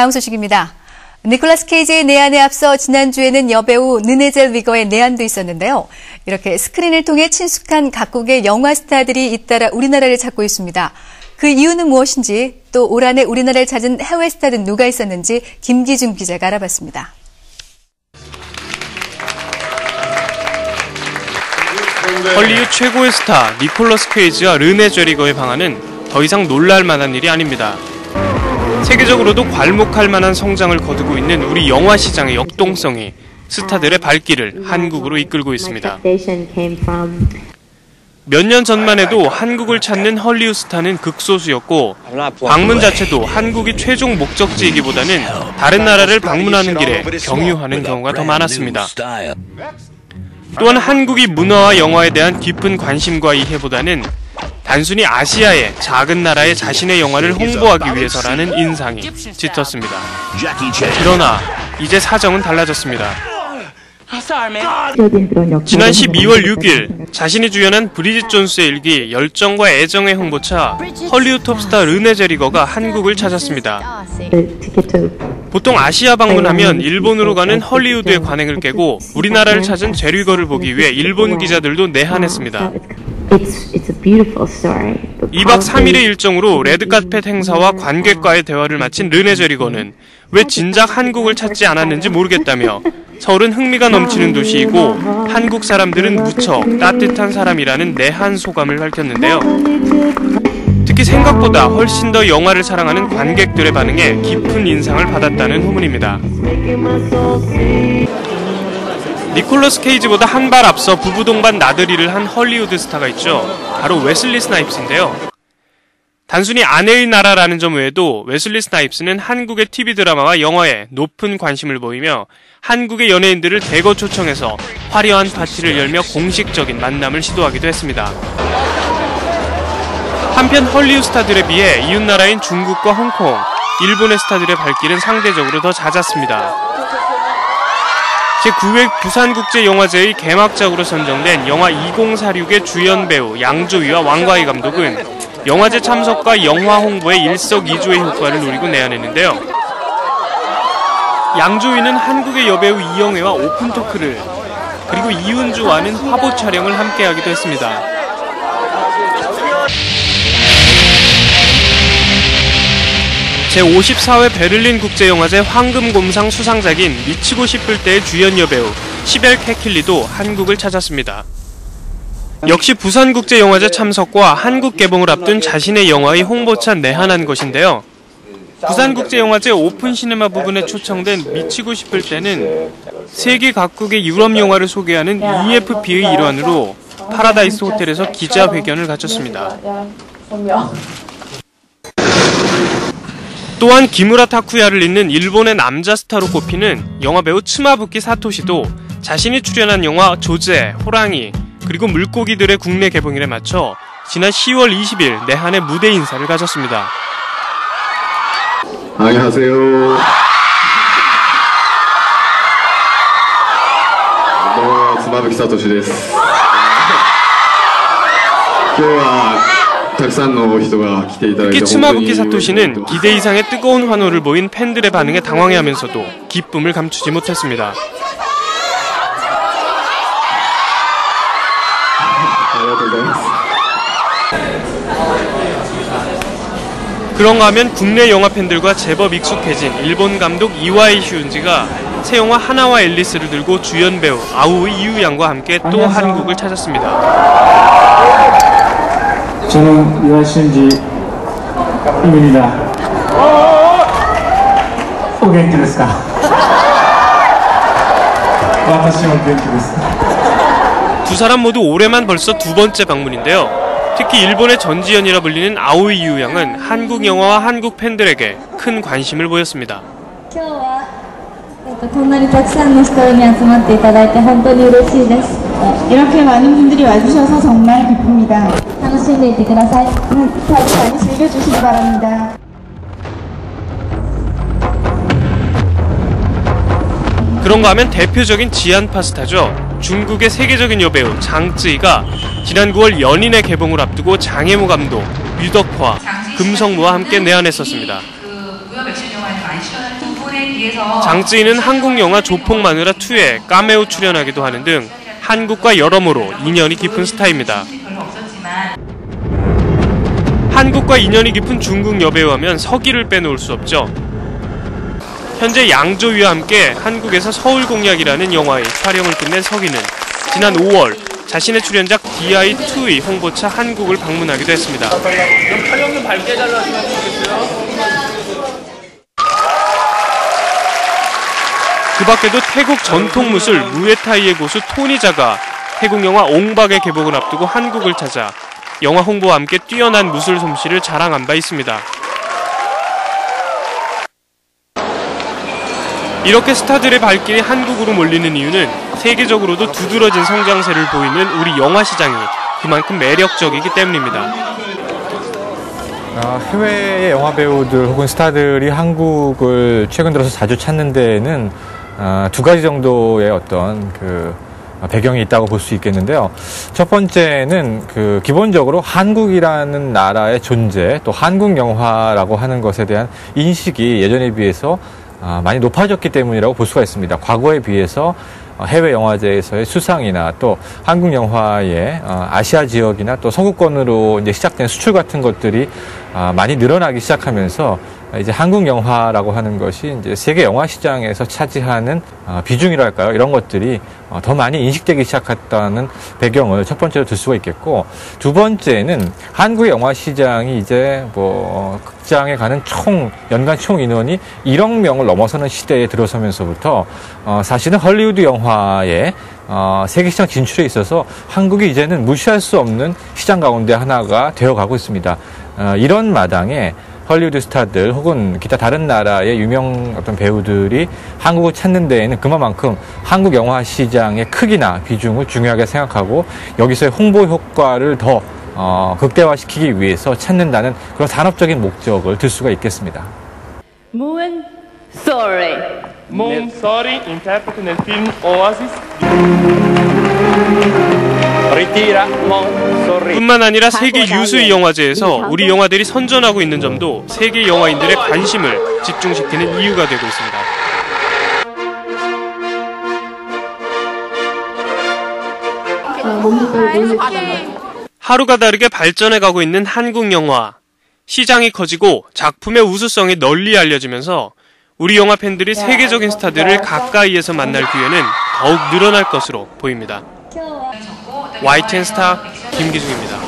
다음 소식입니다. 니콜라스 케이지의 내한에 앞서 지난주에는 여배우 르네 젤위거의 내한도 있었는데요. 이렇게 스크린을 통해 친숙한 각국의 영화 스타들이 잇따라 우리나라를 찾고 있습니다. 그 이유는 무엇인지, 또 올 한해 우리나라를 찾은 해외 스타는 누가 있었는지 김기중 기자가 알아봤습니다. 헐리우드 최고의 스타 니콜라스 케이지와 르네 젤위거의 방한은 더 이상 놀랄 만한 일이 아닙니다. 세계적으로도 괄목할 만한 성장을 거두고 있는 우리 영화 시장의 역동성이 스타들의 발길을 한국으로 이끌고 있습니다. 몇 년 전만 해도 한국을 찾는 헐리우드 스타는 극소수였고 방문 자체도 한국이 최종 목적지이기보다는 다른 나라를 방문하는 길에 경유하는 경우가 더 많았습니다. 또한 한국이 문화와 영화에 대한 깊은 관심과 이해보다는 단순히 아시아의 작은 나라에 자신의 영화를 홍보하기 위해서라는 인상이 짙었습니다. 그러나 이제 사정은 달라졌습니다. 지난 12월 6일 자신이 주연한 브리짓 존스의 일기 열정과 애정의 홍보차 헐리우드 톱스타 르네 젤위거가 한국을 찾았습니다. 보통 아시아 방문하면 일본으로 가는 헐리우드의 관행을 깨고 우리나라를 찾은 젤위거를 보기 위해 일본 기자들도 내한했습니다. 2박 3일의 일정으로 레드카펫 행사와 관객과의 대화를 마친 르네 젤위거는 왜 진작 한국을 찾지 않았는지 모르겠다며 서울은 흥미가 넘치는 도시이고 한국 사람들은 무척 따뜻한 사람이라는 내한 소감을 밝혔는데요. 특히 생각보다 훨씬 더 영화를 사랑하는 관객들의 반응에 깊은 인상을 받았다는 후문입니다. 니콜라스 케이지보다 한 발 앞서 부부 동반 나들이를 한 헐리우드 스타가 있죠. 바로 웨슬리 스나이프스인데요. 단순히 아내의 나라라는 점 외에도 웨슬리 스나이프스는 한국의 TV 드라마와 영화에 높은 관심을 보이며 한국의 연예인들을 대거 초청해서 화려한 파티를 열며 공식적인 만남을 시도하기도 했습니다. 한편 헐리우드 스타들에 비해 이웃나라인 중국과 홍콩, 일본의 스타들의 발길은 상대적으로 더 잦았습니다. 제9회 부산국제영화제의 개막작으로 선정된 영화 2046의 주연 배우 양조위와 왕과희 감독은 영화제 참석과 영화 홍보에 일석이조의 효과를 노리고 내한했는데요. 양조위는 한국의 여배우 이영애와 오픈 토크를, 그리고 이은주와는 화보 촬영을 함께하기도 했습니다. 제54회 베를린 국제영화제 황금곰상 수상작인 미치고 싶을 때의 주연 여배우 시벨 케킬리도 한국을 찾았습니다. 역시 부산국제영화제 참석과 한국 개봉을 앞둔 자신의 영화의 홍보차 내한한 것인데요. 부산국제영화제 오픈 시네마 부분에 초청된 미치고 싶을 때는 세계 각국의 유럽 영화를 소개하는 EFP의 일환으로 파라다이스 호텔에서 기자회견을 가졌습니다. 또한 기무라 타쿠야를 잇는 일본의 남자 스타로 꼽히는 영화배우 츠마부키 사토시도 자신이 출연한 영화 조제, 호랑이, 그리고 물고기들의 국내 개봉일에 맞춰 지난 10월 20일 내한의 무대 인사를 가졌습니다. 안녕하세요. 츠마부키 사토시です. 특히 츠마부키 사토시는 기대 이상의 뜨거운 환호를 보인 팬들의 반응에 당황해하면서도 기쁨을 감추지 못했습니다. 그런가 하면 국내 영화 팬들과 제법 익숙해진 일본 감독 이와이 슈운지가 새 영화 하나와 앨리스를 들고 주연 배우 아오이 이유양과 함께 또 한국을 찾았습니다. 저는 이와이 슈운지입니다. 오元気ですか? 私も元気です. 두 사람 모두 올해만 벌써 두 번째 방문인데요. 특히 일본의 전지현이라 불리는 아오이 이유양은 한국 영화와 한국 팬들에게 큰 관심을 보였습니다. 이렇게 많은 분들이 와주셔서 정말 기쁩니다. 많이 즐겨주시기 바랍니다. 그런가 하면 대표적인 지안파 스타죠. 중국의 세계적인 여배우 장쯔이가 지난 9월 연인의 개봉을 앞두고 장혜모 감독, 유덕화, 금성무와 함께 내한했었습니다. 무협 액션 영화에 많이 출연을 장쯔인은 한국 영화 조폭마누라 2에 카메오 출연하기도 하는 등 한국과 여러모로 인연이 깊은 스타입니다. 한국과 인연이 깊은 중국 여배우하면 서기를 빼놓을 수 없죠. 현재 양조위와 함께 한국에서 서울공약이라는 영화의 촬영을 끝낸 서기는 지난 5월 자신의 출연작 DI2의 홍보차 한국을 방문하기도 했습니다. 촬영 좀 밝게 잘라주면 좋겠어요. 그 밖에도 태국 전통 무술 무에타이의 고수 토니자가 태국 영화 옹박의 개봉을 앞두고 한국을 찾아 영화 홍보와 함께 뛰어난 무술 솜씨를 자랑한 바 있습니다. 이렇게 스타들의 발길이 한국으로 몰리는 이유는 세계적으로도 두드러진 성장세를 보이는 우리 영화 시장이 그만큼 매력적이기 때문입니다. 해외의 영화 배우들 혹은 스타들이 한국을 최근 들어서 자주 찾는 데에는 두 가지 정도의 어떤 배경이 있다고 볼 수 있겠는데요. 첫 번째는 기본적으로 한국이라는 나라의 존재, 또 한국 영화라고 하는 것에 대한 인식이 예전에 비해서 많이 높아졌기 때문이라고 볼 수가 있습니다. 과거에 비해서 해외 영화제에서의 수상이나 또 한국 영화의 아시아 지역이나 또 서구권으로 이제 시작된 수출 같은 것들이 많이 늘어나기 시작하면서 이제 한국 영화라고 하는 것이 이제 세계 영화 시장에서 차지하는 비중이랄까요? 이런 것들이 더 많이 인식되기 시작했다는 배경을 첫 번째로 들 수가 있겠고, 두 번째는 한국 영화 시장이 이제 극장에 가는 연간 총 인원이 1억 명을 넘어서는 시대에 들어서면서부터 사실은 헐리우드 영화의 세계 시장 진출에 있어서 한국이 이제는 무시할 수 없는 시장 가운데 하나가 되어가고 있습니다. 이런 마당에 헐리우드 스타들 혹은 기타 다른 나라의 유명 어떤 배우들이 한국을 찾는 데에는 그만큼 한국 영화 시장의 크기나 비중을 중요하게 생각하고 여기서의 홍보 효과를 더 극대화시키기 위해서 찾는다는 그런 산업적인 목적을 들 수가 있겠습니다. Moon Story. Moon Story interpreta nel film Oasis. 뿐만 아니라 세계 유수의 영화제에서 우리 영화들이 선전하고 있는 점도 세계 영화인들의 관심을 집중시키는 이유가 되고 있습니다. 하루가 다르게 발전해가고 있는 한국 영화. 시장이 커지고 작품의 우수성이 널리 알려지면서 우리 영화 팬들이 세계적인 스타들을 가까이에서 만날 기회는 더욱 늘어날 것으로 보입니다. YTN 스타 김기중입니다.